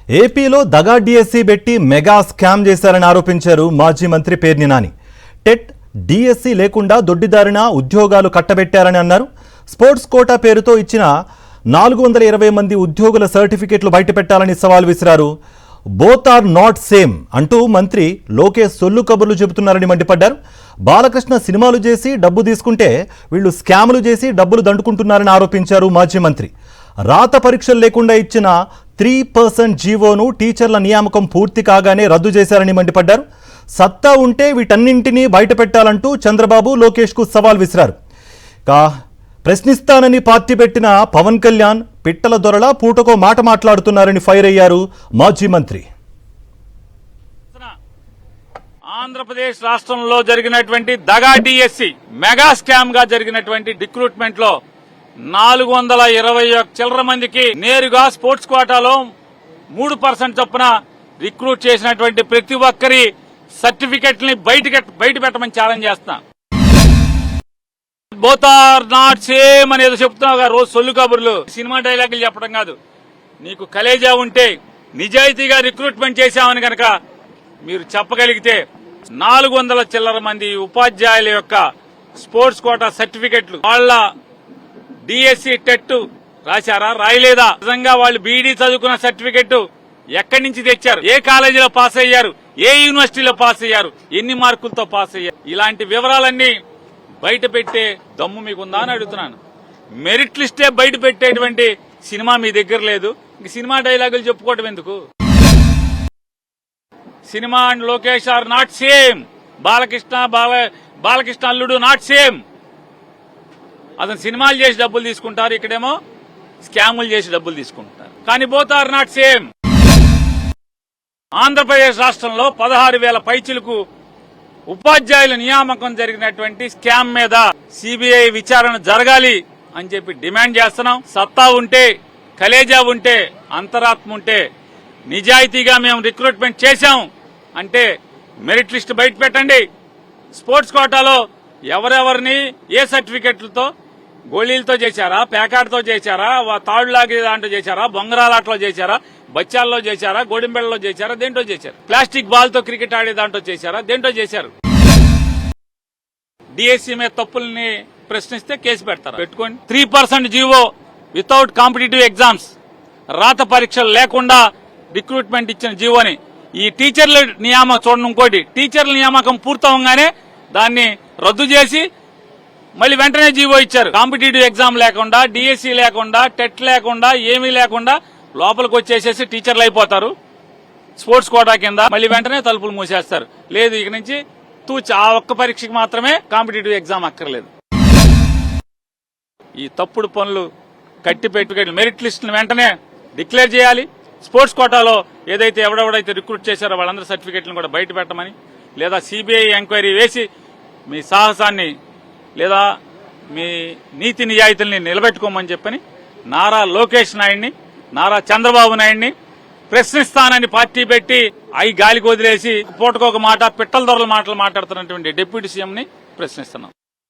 ఏపీలో దగా డిఎస్సి పెట్టి మెగా స్కామ్ చేశారని ఆరోపించారు మాజీ మంత్రి పేర్ని నాని. టెట్ డిఎస్సి లేకుండా దొడ్డిదారిన ఉద్యోగాలు కట్టబెట్టారని అన్నారు. స్పోర్ట్స్ కోటా పేరుతో ఇచ్చిన 420 మంది ఉద్యోగుల సర్టిఫికెట్లు బయటపెట్టాలని సవాల్ విసిరారు. బోత్ ఆర్ నాట్ సేమ్ అంటూ మంత్రి లోకేష్ సొల్లు కబుర్లు చెబుతున్నారని మండిపడ్డారు. బాలకృష్ణ సినిమాలు చేసి డబ్బు తీసుకుంటే వీళ్లు స్కాములు చేసి డబ్బులు దండుకుంటున్నారని ఆరోపించారు మాజీ మంత్రి. రాత పరీక్షలు లేకుండా ఇచ్చిన 3% జీవోను టీచర్ల నియామకం పూర్తి కాగానే రద్దు చేశారని మండిపడ్డారు. సత్తా ఉంటే వీటన్నింటినీ బయటపెట్టాలంటూ చంద్రబాబు లోకేష్కు సవాల్ విసిరారు. ప్రశ్నిస్తానని పార్టీ పెట్టిన పవన్ కళ్యాణ్ పిట్టల దొరల పూటకో మాట మాట్లాడుతున్నారని ఫైర్ అయ్యారు మాజీ మంత్రి. ఆంధ్రప్రదేశ్ రాష్ట్రంలో జరిగినటువంటి దగా డిఎస్సి మెగా స్కామ్ గా జరిగినటువంటి రిక్రూట్మెంట్ లో 421 చిల్లర మందికి నేరుగా స్పోర్ట్స్ కోటాలో 3% చొప్పున రిక్రూట్ చేసినటువంటి ప్రతి ఒక్కరి సర్టిఫికెట్ ని బయట పెట్టమని ఛాలెంజ్ చేస్తున్నా. బోత్ ఆర్ నాట్ సేమ్ అనేది చెప్తున్నావు రోజు సొల్లు కబుర్లు, సినిమా డైలాగులు చెప్పడం కాదు. నీకు కలేజా ఉంటే నిజాయితీగా రిక్రూట్మెంట్ చేశామని కనుక మీరు చెప్పగలిగితే 400 చిల్లర మంది ఉపాధ్యాయుల యొక్క స్పోర్ట్స్ కోటా సర్టిఫికెట్లు వాళ్ళ డిఎస్సి టెట్ రాశారా రాయలేదా, నిజంగా వాళ్ళు బీఈడీ చదువుకున్న సర్టిఫికెట్ ఎక్కడి నుంచి తెచ్చారు, ఏ కాలేజీలో పాస్ అయ్యారు, ఏ యూనివర్సిటీలో పాస్ అయ్యారు, ఎన్ని మార్కులతో పాస్ అయ్యారు, ఇలాంటి వివరాలన్నీ బయట పెట్టే దమ్ము మీకుందా అని అడుగుతున్నాను. మెరిట్ లిస్టే బయట పెట్టేటువంటి సినిమా మీ దగ్గర లేదు, ఇంక సినిమా డైలాగులు చెప్పుకోవటం ఎందుకు? Cinema and Lokesh are not same. Balakrishna అల్లుడు నాట్ సేమ్. అతను సినిమాలు చేసి డబ్బులు తీసుకుంటారు, ఇక్కడేమో స్కాములు చేసి డబ్బులు తీసుకుంటారు. కానీ both are not same. Andhra Pradesh రాష్ట్రంలో 16,000 పైచిలకు ఉపాధ్యాయుల నియామకం జరిగినటువంటి స్కామ్ మీద సిబిఐ విచారణ జరగాలి అని చెప్పి డిమాండ్ చేస్తున్నాం. సత్తా ఉంటే, కలేజా ఉంటే, అంతరాత్మ ఉంటే, నిజాయితీగా మేము రిక్రూట్మెంట్ చేశాం అంటే మెరిట్ లిస్ట్ బయట పెట్టండి. స్పోర్ట్స్ కోటాలో ఎవరెవరిని ఏ సర్టిఫికెట్లతో, గోళీలతో చేశారా, పేకాటతో చేశారా, తాడులాగే దాంట్లో చేశారా, బొంగరాలాట్లో చేశారా, బచ్చాల్లో చేశారా, గోడింబెళ్లలో చేశారా, దేంట్లో చేశారు, ప్లాస్టిక్ బాల్ తో క్రికెట్ ఆడే దాంట్లో చేశారా, దేంట్లో చేశారు? డిఎస్సీ మీద తప్పుల్ని ప్రశ్నిస్తే కేసు పెడతారు, పెట్టుకోండి. 3% జీవో వితౌట్ కాంపిటేటివ్ ఎగ్జామ్స్, రాత పరీక్షలు లేకుండా రిక్రూట్మెంట్ ఇచ్చిన జీవోని ఈ టీచర్ల నియామకం చూడండి. ఇంకోటి, టీచర్ల నియామకం పూర్తవగానే దాన్ని రద్దు చేసి మళ్ళీ వెంటనే జీవో ఇచ్చారు. కాంపిటేటివ్ ఎగ్జామ్ లేకుండా, డిఎస్సీ లేకుండా, టెట్ లేకుండా, ఏమీ లేకుండా లోపలికి వచ్చేసేసి టీచర్లు అయిపోతారు స్పోర్ట్స్ కోటా కింద. మళ్ళీ వెంటనే తలుపులు మూసేస్తారు. లేదు, ఇక నుంచి ఆ ఒక్క పరీక్షకి మాత్రమే కాంపిటేటివ్ ఎగ్జామ్ అక్కర్లేదు. ఈ తప్పుడు పనులు కట్టి పెట్టుకెళ్ళి మెరిట్ లిస్ట్ వెంటనే డిక్లేర్ చేయాలి. స్పోర్ట్స్ కోటాలో ఏదైతే ఎవడెవడైతే రిక్రూట్ చేశారో వాళ్ళందరి సర్టిఫికెట్లను కూడా బయట పెట్టమని, లేదా సిబిఐ ఎంక్వైరీ వేసి మీ సాహసాన్ని లేదా మీ నీతి నిజాయితీల్ని నిలబెట్టుకోమని చెప్పని నారా లోకేష్ నాయుడిని, నారా చంద్రబాబు నాయుడిని ప్రశ్నిస్తానని పార్టీ పెట్టి గాలికి వదిలేసి పూటకొక మాట, పిట్టల దొరల మాటలు మాట్లాడుతున్నటువంటి డిప్యూటీ సీఎంని ప్రశ్నిస్తున్నాం.